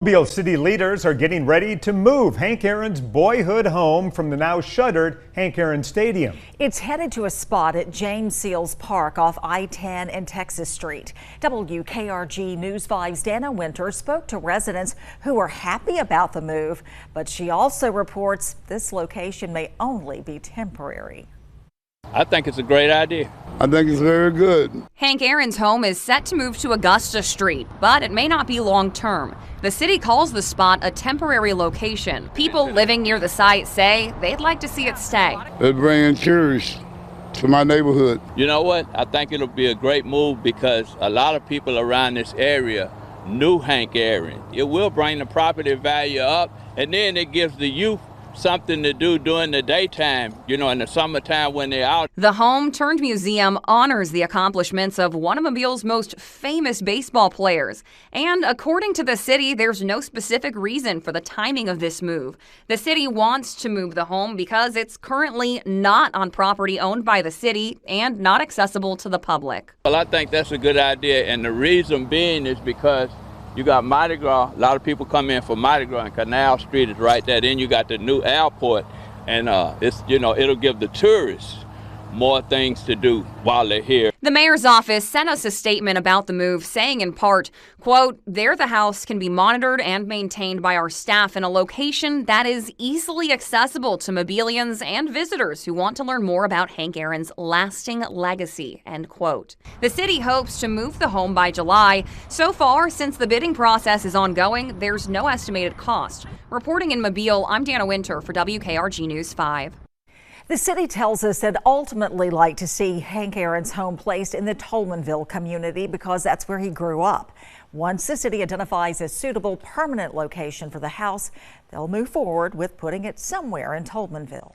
Mobile city leaders are getting ready to move Hank Aaron's boyhood home from the now shuttered Hank Aaron Stadium. It's headed to a spot at James Seals Park off I-10 and Texas Street. WKRG News 5's Dana Winter spoke to residents who are happy about the move, but she also reports this location may only be temporary. I think it's a great idea. I think it's very good. Hank Aaron's home is set to move to Augusta Street, but it may not be long term. The city calls the spot a temporary location. People living near the site say they'd like to see it stay. It's bringing tourists to my neighborhood. You know what? I think it'll be a great move because a lot of people around this area knew Hank Aaron. It will bring the property value up, and then it gives the youth something to do during the daytime, in the summertime when they're out. The home-turned-museum honors the accomplishments of one of Mobile's most famous baseball players. And according to the city, there's no specific reason for the timing of this move. The city wants to move the home because it's currently not on property owned by the city and not accessible to the public. Well, I think that's a good idea, and the reason being is because you got Mardi Gras. A lot of people come in for Mardi Gras, and Canal Street is right there. Then you got the new airport, and it'll give the tourists more things to do while they're here. The mayor's office sent us a statement about the move, saying in part, quote, "There the house can be monitored and maintained by our staff in a location that is easily accessible to Mobilians and visitors who want to learn more about Hank Aaron's lasting legacy," end quote. The city hopes to move the home by July. So far, since the bidding process is ongoing, there's no estimated cost. Reporting in Mobile, I'm Dana Winter for WKRG News 5. The city tells us they'd ultimately like to see Hank Aaron's home placed in the Tolmanville community because that's where he grew up. Once the city identifies a suitable permanent location for the house, they'll move forward with putting it somewhere in Tolmanville.